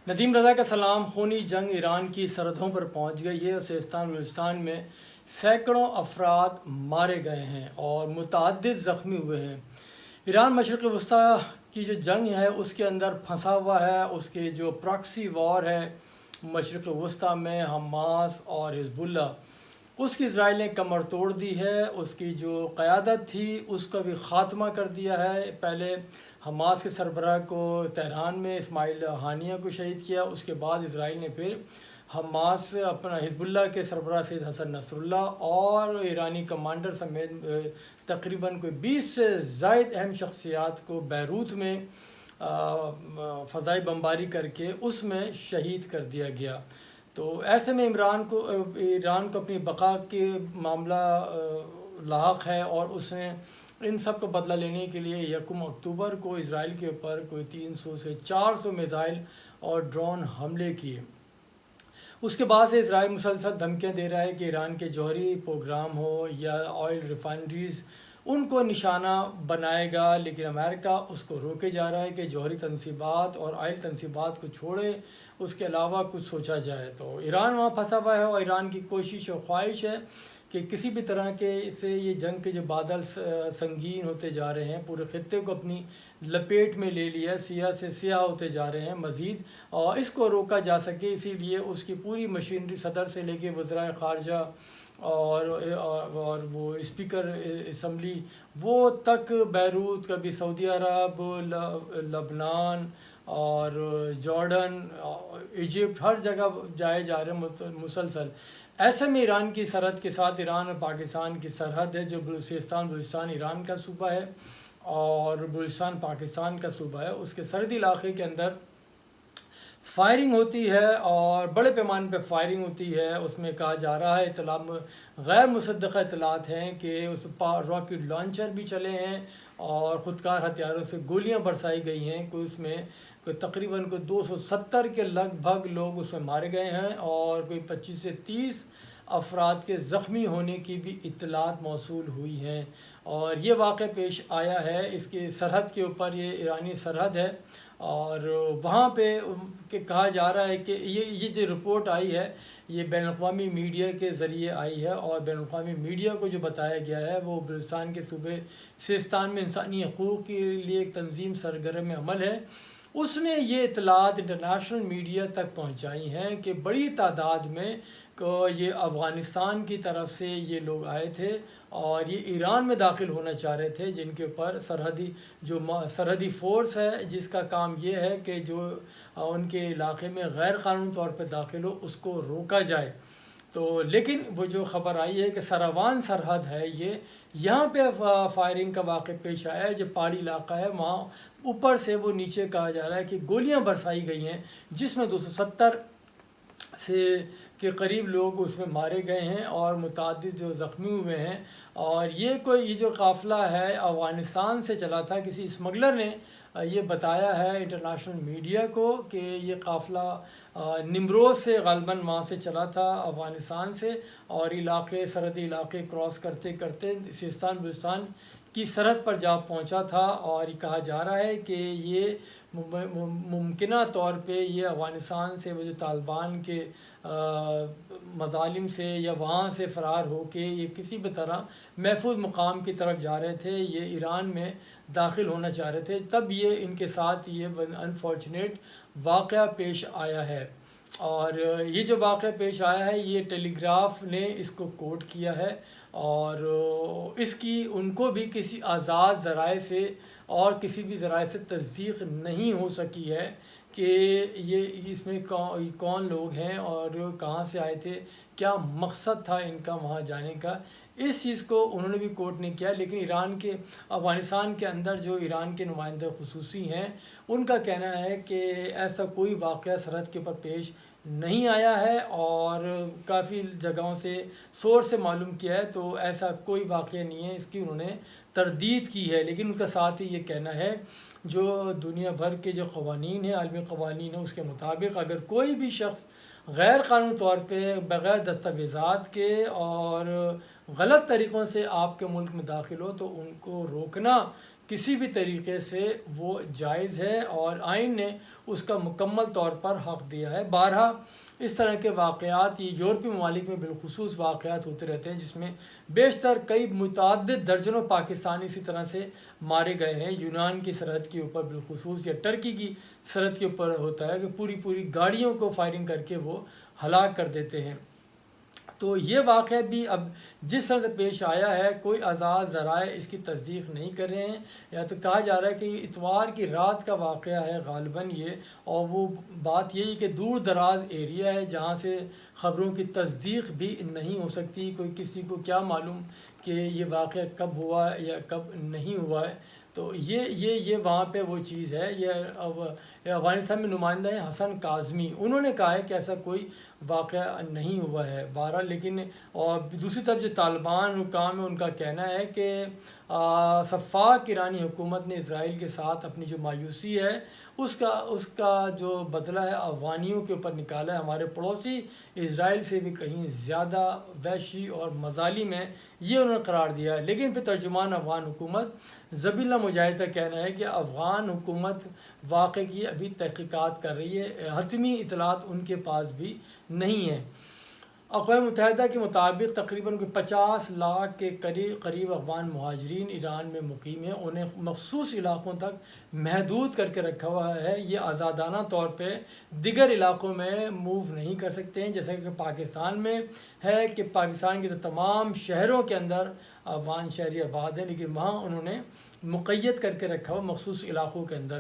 ندیم رضا کا سلام۔ خونی جنگ ایران کی سرحدوں پر پہنچ گئی ہے اور سیستان بلوچستان میں سینکڑوں افراد مارے گئے ہیں اور متعدد زخمی ہوئے ہیں۔ ایران مشرق وسطیٰ کی جو جنگ ہے اس کے اندر پھنسا ہوا ہے۔ اس کے جو پراکسی وار ہے مشرق وسطیٰ میں حماس اور حزب اللہ، اس کی اسرائیل نے کمر توڑ دی ہے۔ اس کی جو قیادت تھی اس کا بھی خاتمہ کر دیا ہے۔ پہلے حماس کے سربراہ کو تہران میں اسماعیل ہانیہ کو شہید کیا، اس کے بعد اسرائیل نے پھر حماس اپنا حزب اللہ کے سربراہ سید حسن نصر اللہ اور ایرانی کمانڈر سمیت تقریباً کوئی 20 سے زائد اہم شخصیات کو بیروت میں فضائی بمباری کر کے اس میں شہید کر دیا گیا۔ تو ایسے میں ایران کو اپنی بقا کے معاملہ لاحق ہے اور اس نے ان سب کو بدلہ لینے کے لیے 1 اکتوبر کو اسرائیل کے اوپر کوئی 300 سے 400 میزائل اور ڈرون حملے کیے۔ اس کے بعد سے اسرائیل مسلسل دھمکیاں دے رہا ہے کہ ایران کے جوہری پروگرام ہو یا آئل ریفائنریز ان کو نشانہ بنائے گا، لیکن امریکہ اس کو روکے جا رہا ہے کہ جوہری تنصیبات اور آئل تنصیبات کو چھوڑے، اس کے علاوہ کچھ سوچا جائے۔ تو ایران وہاں پھنسا ہوا ہے اور ایران کی کوشش اور خواہش ہے کہ کسی بھی طرح کے سے یہ جنگ کے جو بادل سنگین ہوتے جا رہے ہیں، پورے خطے کو اپنی لپیٹ میں لے لیا، سیاہ سے سیاہ ہوتے جا رہے ہیں مزید، اور اس کو روکا جا سکے اسی لیے اس کی پوری مشینری صدر سے لے کے وزرائے خارجہ اور وہ اسپیکر اسمبلی وہ تک بیروت، کبھی سعودی عرب، لبنان اور جارڈن، ایجپٹ، ہر جگہ جائے جا رہے ہیں مسلسل۔ ایسے میں ایران کی سرحد کے ساتھ ایران اور پاکستان کی سرحد ہے، جو بلوچستان ایران کا صوبہ ہے اور بلوچستان پاکستان کا صوبہ ہے۔ اس کے سرحدی علاقے کے اندر فائرنگ ہوتی ہے اور بڑے پیمانے پہ فائرنگ ہوتی ہے۔ اس میں کہا جا رہا ہے، غیر مصدقہ اطلاعات ہیں کہ اس پر راکٹ لانچر بھی چلے ہیں اور خودکار ہتھیاروں سے گولیاں برسائی گئی ہیں۔ اس میں تقریباً 270 کے لگ بھگ لوگ اس میں مارے گئے ہیں اور کوئی 25 سے 30 افراد کے زخمی ہونے کی بھی اطلاعات موصول ہوئی ہیں۔ اور یہ واقعہ پیش آیا ہے اس کے سرحد کے اوپر، یہ ایرانی سرحد ہے اور وہاں پہ کہا جا رہا ہے کہ یہ جو رپورٹ آئی ہے یہ بین الاقوامی میڈیا کے ذریعے آئی ہے، اور بین الاقوامی میڈیا کو جو بتایا گیا ہے وہ بلوچستان کے صوبے سیستان میں انسانی حقوق کے لیے ایک تنظیم سرگرم عمل ہے، اس نے یہ اطلاعات انٹرنیشنل میڈیا تک پہنچائی ہیں کہ بڑی تعداد میں یہ افغانستان کی طرف سے یہ لوگ آئے تھے اور یہ ایران میں داخل ہونا چاہ رہے تھے، جن کے اوپر سرحدی فورس ہے جس کا کام یہ ہے کہ جو ان کے علاقے میں غیر قانونی طور پہ داخل ہو اس کو روکا جائے۔ تو لیکن وہ جو خبر آئی ہے کہ سراوان سرحد ہے، یہاں پہ فائرنگ کا واقع پیش آیا ہے، جو پہاڑی علاقہ ہے وہاں اوپر سے وہ نیچے کہا جا رہا ہے کہ گولیاں برسائی گئی ہیں، جس میں 270 کے قریب لوگ اس میں مارے گئے ہیں اور متعدد جو زخمی ہوئے ہیں۔ اور یہ جو قافلہ ہے افغانستان سے چلا تھا، کسی اسمگلر نے یہ بتایا ہے انٹرنیشنل میڈیا کو کہ یہ قافلہ نمروز سے غالباً وہاں سے چلا تھا افغانستان سے، اور سرحدی علاقے کراس کرتے کرتے سیستان بلوچستان کی سرحد پر جا پہنچا تھا۔ اور یہ کہا جا رہا ہے کہ یہ ممکنہ طور پہ یہ افغانستان سے وہ جو طالبان کے مظالم سے یا وہاں سے فرار ہو کے یہ کسی بھی طرح محفوظ مقام کی طرف جا رہے تھے، یہ ایران میں داخل ہونا چاہ رہے تھے، تب یہ ان کے ساتھ یہ انفارچونیٹ واقعہ پیش آیا ہے۔ اور یہ جو واقعہ پیش آیا ہے یہ ٹیلی گراف نے اس کو کوٹ کیا ہے اور اس کی ان کو بھی کسی آزاد ذرائع سے اور کسی بھی ذرائع سے تصدیق نہیں ہو سکی ہے کہ یہ اس میں کون لوگ ہیں اور کہاں سے آئے تھے، کیا مقصد تھا ان کا وہاں جانے کا، اس چیز کو انہوں نے بھی کوٹ نہیں کیا۔ لیکن افغانستان کے اندر جو ایران کے نمائندہ خصوصی ہیں ان کا کہنا ہے کہ ایسا کوئی واقعہ سرحد کے اوپر پیش نہیں آیا ہے، اور کافی جگہوں سے سورس سے معلوم کیا ہے تو ایسا کوئی واقعہ نہیں ہے، اس کی انہوں نے تردید کی ہے۔ لیکن ان کا ساتھ ہی یہ کہنا ہے جو دنیا بھر کے جو قوانین ہیں، عالمی قوانین ہیں، اس کے مطابق اگر کوئی بھی شخص غیر قانونی طور پہ بغیر دستاویزات کے اور غلط طریقوں سے آپ کے ملک میں داخل ہو تو ان کو روکنا کسی بھی طریقے سے وہ جائز ہے اور آئین نے اس کا مکمل طور پر حق دیا ہے۔ بارہا اس طرح کے واقعات یہ یورپی ممالک میں بالخصوص واقعات ہوتے رہتے ہیں، جس میں بیشتر کئی متعدد درجنوں پاکستانی اسی طرح سے مارے گئے ہیں۔ یونان کی سرحد کے اوپر بالخصوص یا ٹرکی کی سرحد کے اوپر ہوتا ہے کہ پوری گاڑیوں کو فائرنگ کر کے وہ ہلاک کر دیتے ہیں۔ تو یہ واقعہ بھی اب جس طرح سے پیش آیا ہے، کوئی آزاد ذرائع اس کی تصدیق نہیں کر رہے ہیں، یا تو کہا جا رہا ہے کہ یہ اتوار کی رات کا واقعہ ہے غالباً یہ، اور وہ بات یہی کہ دور دراز ایریا ہے جہاں سے خبروں کی تصدیق بھی نہیں ہو سکتی، کوئی کسی کو کیا معلوم کہ یہ واقعہ کب ہوا یا کب نہیں ہوا ہے۔ تو یہ وہاں پہ وہ چیز ہے۔ یہ افغانستان میں نمائندہ ہیں حسن کاظمی، انہوں نے کہا ہے کہ ایسا کوئی واقعہ نہیں ہوا ہے بہرحال، لیکن اور دوسری طرف جو طالبان حکام ہیں ان کا کہنا ہے کہ شفاق ایرانی حکومت نے اسرائیل کے ساتھ اپنی جو مایوسی ہے اس کا جو بدلہ ہے افغانیوں کے اوپر نکالا ہے۔ ہمارے پڑوسی اسرائیل سے بھی کہیں زیادہ وحشی اور مظالم ہے، یہ انہوں نے قرار دیا ہے۔ لیکن پھر ترجمان افغان حکومت ذبیح اللہ مجاہد کا کہنا ہے کہ افغان حکومت واقعے کی ابھی تحقیقات کر رہی ہے، حتمی اطلاعات ان کے پاس بھی نہیں ہے۔ اقوام متحدہ کے مطابق تقریباً 50 لاکھ کے قریب افغان مہاجرین ایران میں مقیم ہیں، انہیں مخصوص علاقوں تک محدود کر کے رکھا ہوا ہے۔ یہ آزادانہ طور پہ دیگر علاقوں میں موو نہیں کر سکتے ہیں، جیسا کہ پاکستان میں ہے کہ پاکستان کے تو تمام شہروں کے اندر افغان شہری آباد ہیں، لیکن وہاں انہوں نے مقید کر کے رکھا ہوا مخصوص علاقوں کے اندر۔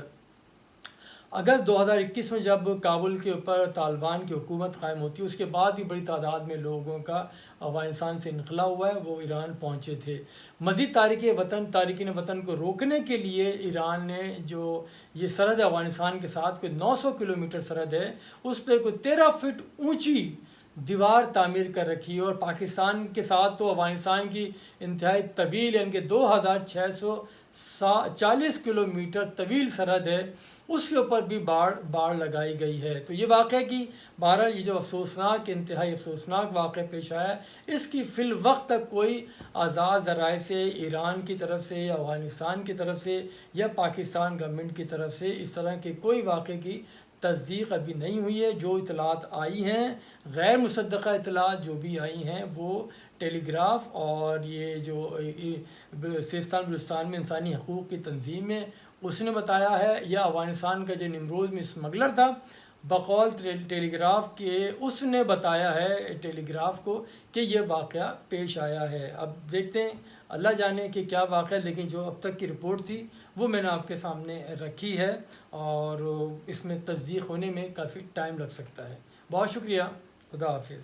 اگست 2021 میں جب کابل کے اوپر طالبان کی حکومت قائم ہوتی ہے، اس کے بعد بھی بڑی تعداد میں لوگوں کا افغانستان سے انخلا ہوا ہے، وہ ایران پہنچے تھے۔ مزید تارکین وطن کو روکنے کے لیے ایران نے جو یہ سرحد افغانستان کے ساتھ کوئی 900 کلومیٹر سرحد ہے، اس پہ کوئی 13 فٹ اونچی دیوار تعمیر کر رکھی ہے، اور پاکستان کے ساتھ تو افغانستان کی انتہائی طویل یعنی کہ 2640 کلومیٹر طویل سرحد ہے، اس کے اوپر بھی باڑ لگائی گئی ہے۔ تو یہ واقعہ کی بہرحال یہ جو انتہائی افسوسناک واقعہ پیش آیا ہے، اس کی فی الوقت تک کوئی آزاد ذرائع سے ایران کی طرف سے یا افغانستان کی طرف سے یا پاکستان گورنمنٹ کی طرف سے اس طرح کے کوئی واقعے کی تصدیق ابھی نہیں ہوئی ہے۔ جو اطلاعات آئی ہیں، غیر مصدقہ اطلاعات جو بھی آئی ہیں، وہ ٹیلی گراف اور یہ جو سیستان بلوچستان میں انسانی حقوق کی تنظیم ہے اس نے بتایا ہے، یا افغانستان کا جو نمروز میں اسمگلر تھا بقول ٹیلی گراف کے، اس نے بتایا ہے ٹیلی گراف کو کہ یہ واقعہ پیش آیا ہے۔ اب دیکھتے ہیں، اللہ جانے کہ کیا واقعہ، لیکن جو اب تک کی رپورٹ تھی وہ میں نے آپ کے سامنے رکھی ہے، اور اس میں تصدیق ہونے میں کافی ٹائم لگ سکتا ہے۔ بہت شکریہ، خدا حافظ۔